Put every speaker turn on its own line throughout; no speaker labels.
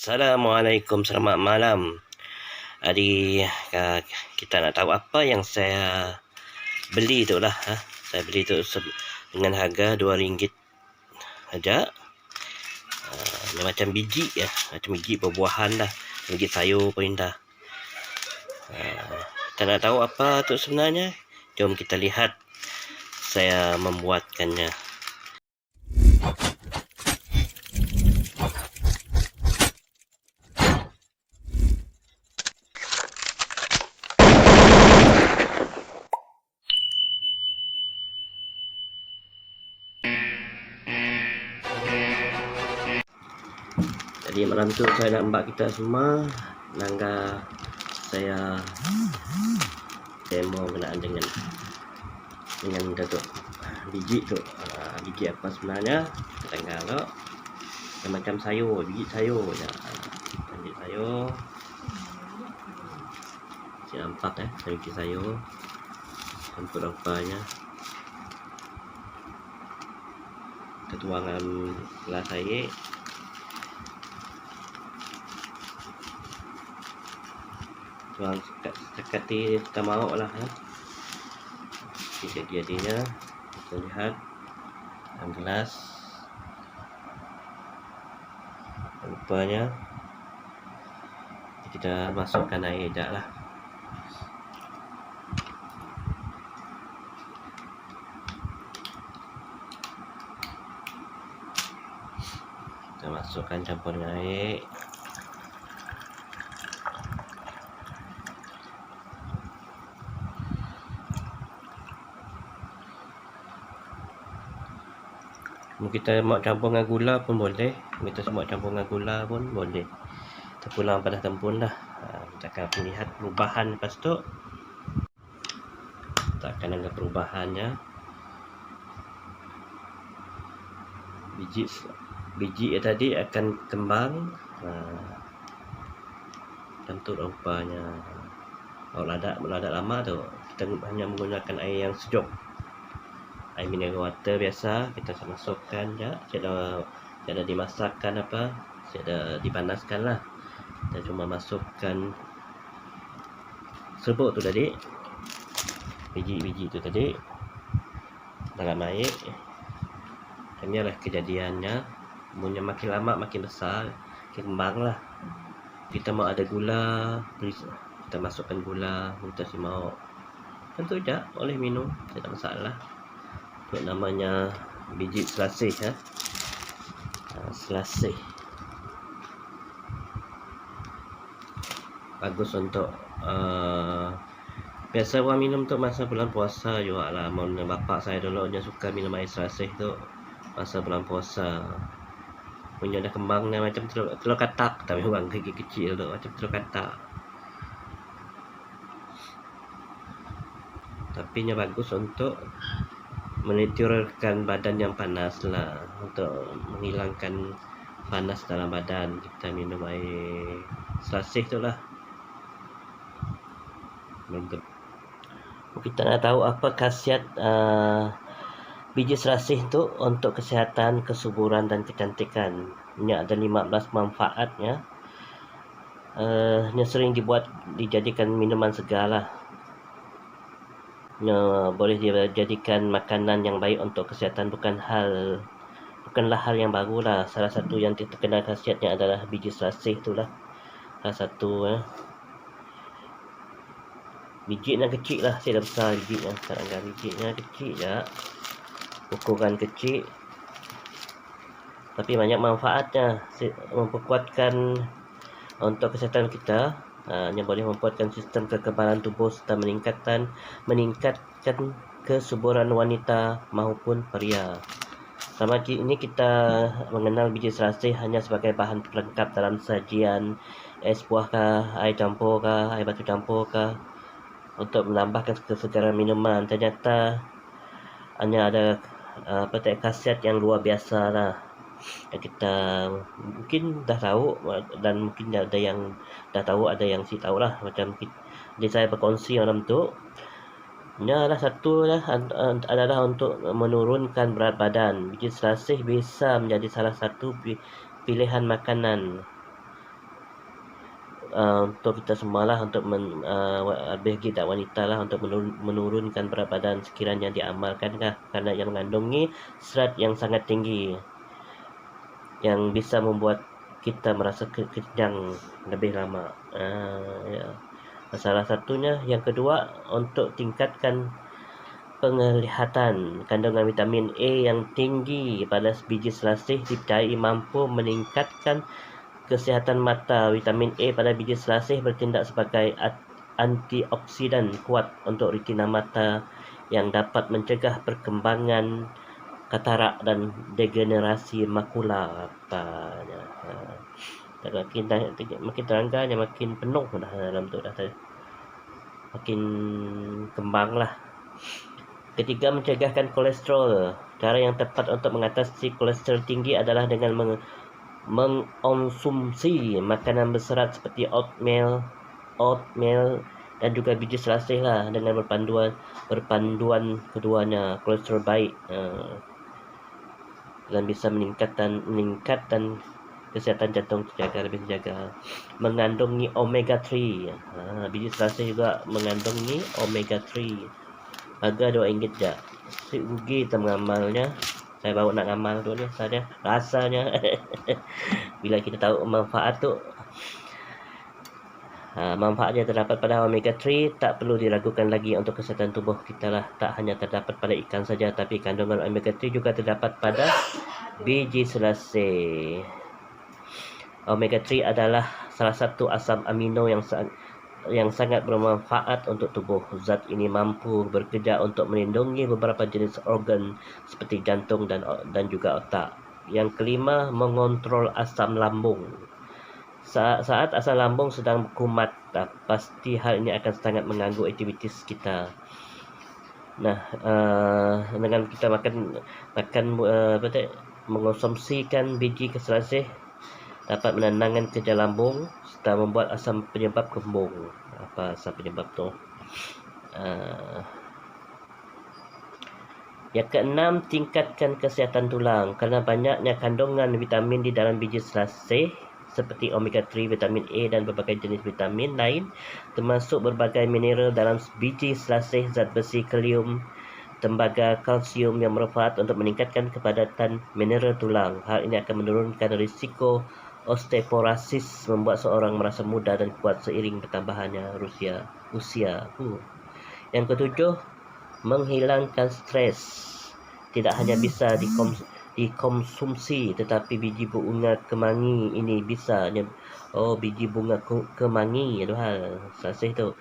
Assalamualaikum, selamat malam. Hari kita nak tahu apa yang saya beli tu lah. Saya beli tu dengan harga RM2 saja. Macam biji ya, macam biji buah-buahan lah, biji sayur pun dah. Kita nak tahu apa tu sebenarnya. Jom kita lihat saya membuatkannya. Jadi malam tu saya nak mbak kita semua langgar saya demo berkenaan dengan datuk biji tu. Biji apa sebenarnya kita langgar tu macam sayur, biji sayur je. Biji sayur saya nampak biji sayur campur rempahnya. Kita tuang dalam gelas air. Tuang sekati kita mahu lah jadi-jadinya. Kita lihat dalam gelas rupanya. Kita masukkan air dak lah. Kita masukkan campur dengan air. Kita mau campur dengan gula pun boleh. Kita semua campur dengan gula pun boleh. Terpulang pada tempun lah. Kita akan lihat perubahan lepas tu. Kita akan ada perubahannya. Biji tadi akan kembang. Bentuk rempahnya. Kalau lada lama tu kita hanya menggunakan air yang sejuk. Air mineral water biasa kita masukkan je. Tiada dimasakkan apa, tiada dipanaskan lah. Kita cuma masukkan serbuk tu tadi, biji-biji tu tadi dalam air. Inilah kejadiannya. Punya makin lama makin besar, makin kembang lah. Kita mau ada gula, kita masukkan gula. Kita si mau tentu je boleh minum, tidak masalah. Itu namanya biji selasih selasih. Bagus untuk biasa orang minum tu masa bulan puasa juga lah. Bapak saya dulu dia suka minum air selasih tu masa bulan puasa. Punya dah kembang dah macam telur katak, tapi orang kecil tu macam telur katak. Tapi nya bagus untuk menetralkan badan yang panas lah, untuk menghilangkan panas dalam badan. Kita minum air selasih tu lah. Kita nak tahu apa khasiat biji selasih tu untuk kesihatan, kesuburan dan kecantikan. Nya ada 15 manfaatnya. Nya sering dijadikan minuman segar lah. Boleh dijadikan makanan yang baik untuk kesihatan, bukanlah hal yang baru lah. Salah satu yang terkenal khasiatnya adalah biji selasih itulah. Salah satu bijinya kecil lah, tidak besar bijinya. Kadang-kadang bijinya kecil je, ukuran kecil, tapi banyak manfaatnya. Memperkuatkan untuk kesihatan kita. Yang boleh memperkuatkan sistem kekebalan tubuh serta meningkatkan kesuburan wanita maupun pria. Selama ini kita mengenal biji selasih hanya sebagai bahan pelengkap dalam sajian es buah kah, air campur kah, air batu campur kah, untuk menambahkan kesegaran minuman. Ternyata hanya ada khasiat yang luar biasa lah. Kita mungkin dah tahu, dan mungkin ada yang dah tahu, ada yang si tahu lah. Macam jadi saya berkongsi malam tu, adalah satu adalah untuk menurunkan berat badan. Biji selasih bisa menjadi salah satu pilihan makanan untuk kita semualah, untuk bagi tak wanita lah, untuk menurunkan berat badan sekiranya diamalkan kah, karena yang mengandungi serat yang sangat tinggi yang bisa membuat kita merasa kenyang lebih lama. Ya. Salah satunya. Yang kedua, untuk tingkatkan penglihatan, kandungan vitamin A yang tinggi pada biji selasih dipercayai mampu meningkatkan kesihatan mata. Vitamin A pada biji selasih bertindak sebagai antioksidan kuat untuk retina mata yang dapat mencegah perkembangan katarak dan degenerasi makula. Makin teranggarnya, makin penuh dah dalam tu dah, makin kembang lah. Ketiga, mencegahkan kolesterol. Cara yang tepat untuk mengatasi kolesterol tinggi adalah dengan mengkonsumsi makanan berserat seperti oatmeal dan juga biji selasih lah. Dengan berpanduan keduanya, kolesterol baik dan bisa meningkatkan kesihatan jantung lebih terjaga. Mengandungi omega 3. Biji selasih juga mengandungi omega 3. Harga RM2 je. Rugi kita mengamalnya. Saya baru nak amal tu ni rasanya. Bila kita tahu manfaat tu, manfaat yang terdapat pada omega 3 tak perlu diragukan lagi untuk kesihatan tubuh kita lah. Tak hanya terdapat pada ikan saja, tapi kandungan omega 3 juga terdapat pada biji selasih. Omega 3 adalah salah satu asam amino yang sangat bermanfaat untuk tubuh. Zat ini mampu bekerja untuk melindungi beberapa jenis organ seperti jantung dan juga otak. Yang kelima, mengontrol asam lambung. Saat asam lambung sedang berkumat, pasti hal ini akan sangat mengganggu aktivitas kita. Nah, dengan kita mengonsumsikan biji selasih dapat menenangkan kerja lambung serta membuat asam penyebab kembung. Apa asam penyebab tu? Yang keenam, tingkatkan kesihatan tulang. Kerana banyaknya kandungan vitamin di dalam biji selasih seperti omega 3, vitamin A dan berbagai jenis vitamin lain, termasuk berbagai mineral dalam biji selasih, zat besi, kalium, tembaga, kalsium yang bermanfaat untuk meningkatkan kepadatan mineral tulang. Hal ini akan menurunkan risiko osteoporosis, membuat seorang merasa muda dan kuat seiring bertambahnya usia. Yang ketujuh, menghilangkan stres. Tidak hanya bisa dikonsumsi, tetapi biji bunga kemangi ini bisa biji bunga kemangi itu hal selasih tu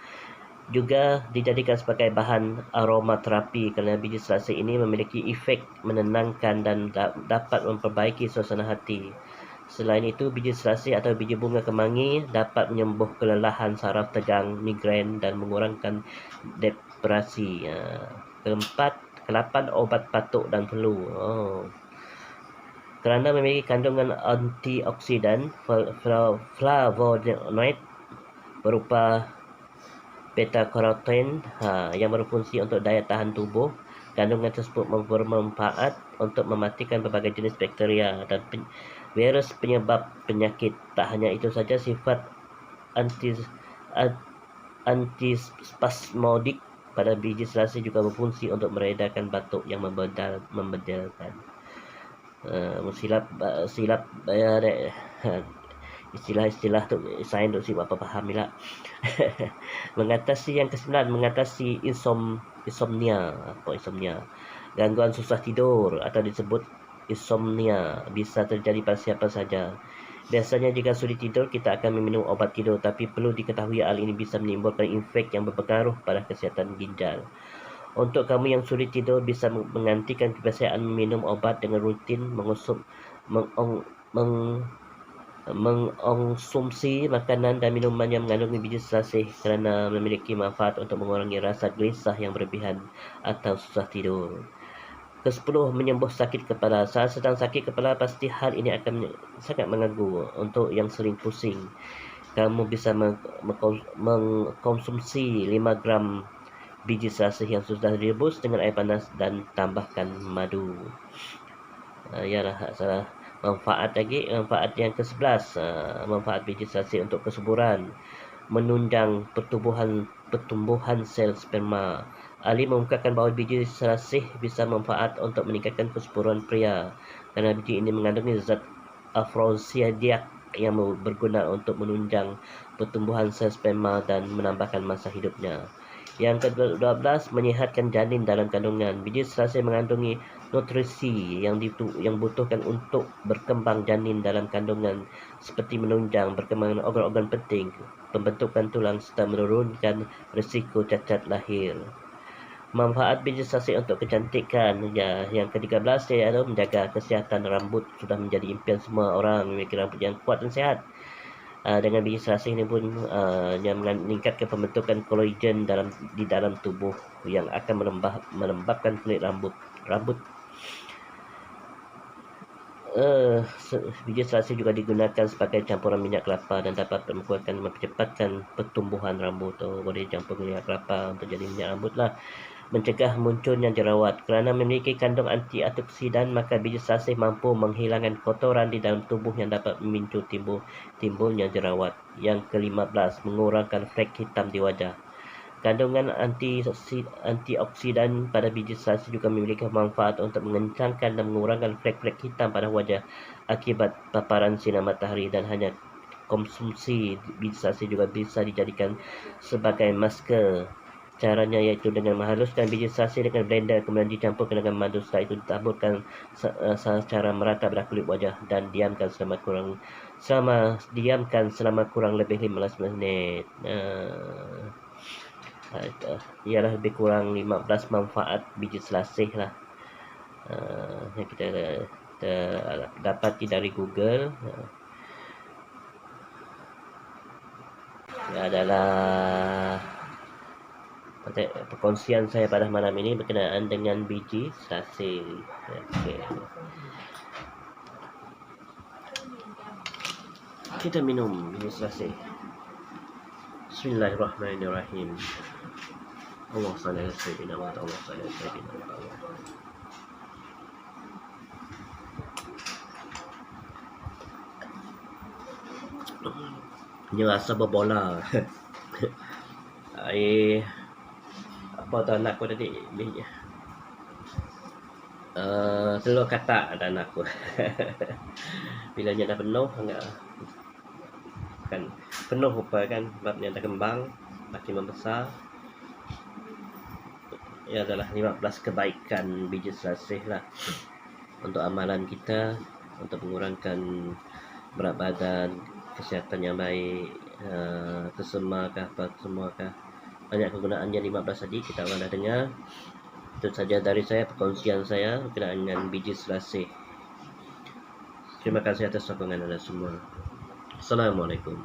juga dijadikan sebagai bahan aromaterapi kerana biji selasih ini memiliki efek menenangkan dan dapat memperbaiki suasana hati. Selain itu, biji selasih atau biji bunga kemangi dapat menyembuh kelelahan saraf tegang, migrain dan mengurangkan depresi. Kelapan, obat batuk dan flu. Kerana memiliki kandungan antioksidan flavonoid berupa beta-carotene yang berfungsi untuk daya tahan tubuh. Kandungan tersebut bermanfaat untuk mematikan berbagai jenis bakteria dan virus penyebab penyakit. Tak hanya itu saja, sifat antispasmodik pada biji selasih juga berfungsi untuk meredakan batuk yang membedalkan. Silap istilah-istilah tu saya tak si apa faham pula. Mengatasi yang kesembilan, mengatasi insomnia. Apa insomnia? Gangguan susah tidur atau disebut insomnia bisa terjadi pada siapa saja. Biasanya jika sulit tidur, kita akan meminum obat tidur, tapi perlu diketahui hal ini bisa menimbulkan efek yang berpengaruh pada kesihatan ginjal. Untuk kamu yang sulit tidur, bisa menggantikan kebiasaan meminum obat dengan rutin mengonsumsi makanan dan minuman yang mengandung biji selasih kerana memiliki manfaat untuk mengurangi rasa gelisah yang berlebihan atau susah tidur. Ke-10, menyembuh sakit kepala. Saat sedang sakit kepala, pasti hal ini akan sangat mengganggu. Untuk yang sering pusing, kamu bisa mengkonsumsi 5 gram biji selasih yang sudah direbus dengan air panas dan tambahkan madu. Yalah, salah Manfaat yang ke-11, manfaat biji selasih untuk kesuburan, menunjang pertumbuhan sel sperma. Ahli mengungkapkan bahawa biji selasih bisa manfaat untuk meningkatkan kesuburan pria kerana biji ini mengandungi zat afrosiadiak yang berguna untuk menunjang pertumbuhan sel sperma dan menambahkan masa hidupnya. Yang ke-12, menyihatkan janin dalam kandungan. Biji selasih mengandungi nutrisi yang dibutuhkan untuk berkembang janin dalam kandungan, seperti menunjang perkembangan organ-organ penting, pembentukan tulang serta menurunkan risiko cacat lahir. Manfaat biji selasih untuk kecantikan, ya, yang ke-13 iaitu menjaga kesihatan rambut. Sudah menjadi impian semua orang memiliki rambut yang kuat dan sihat. Dengan biji selasih ini pun yang meningkatkan pembentukan kolagen di dalam tubuh yang akan melembabkan kulit rambut. Biji selasih juga digunakan sebagai campuran minyak kelapa dan dapat mempercepatkan pertumbuhan rambut. Boleh campur minyak kelapa untuk jadi minyak rambut lah. Mencegah munculnya jerawat. Kerana memiliki kandung antioksidan, maka biji selasih mampu menghilangkan kotoran di dalam tubuh yang dapat memicu timbulnya jerawat. Yang ke-15, mengurangkan flek hitam di wajah. Kandungan antioksidan pada biji selasih juga memiliki manfaat untuk mengencangkan dan mengurangkan flek-flek hitam pada wajah akibat paparan sinar matahari, dan hanya konsumsi biji selasih juga bisa dijadikan sebagai masker. Caranya iaitu dengan menghaluskan biji selasih dengan blender, kemudian dicampurkan dengan madu. Setelah itu ditaburkan secara merata pada kulit wajah dan diamkan selama kurang lebih 15 minit. Ialah lebih kurang 15 manfaat biji selasih lah yang kita dapati dari Google. Adalah perkongsian saya pada malam ini berkenaan dengan biji selasih. Okay. Kita minum biji selasih. Bismillahirrahmanirrahim. Allah salli ala sayyidina Muhammad. Allah salli ala sayyidina Muhammad. Ini rasa berbola. Apa tu anak aku tadi? Telur katak ada anak aku. Bila dia dah penuh, enggak kan penuh rupa kan, sebabnya dah kembang, makin membesar. Ia adalah 15 kebaikan biji selasih lah untuk amalan kita, untuk mengurangkan berat badan, kesihatan yang baik, kesemar apa semuakah. Banyak kegunaannya 15 tadi kita orang dah dengar. Itu saja dari saya, perkongsian saya berkenaan dengan biji selasih. Terima kasih atas sokongan anda semua. Assalamualaikum.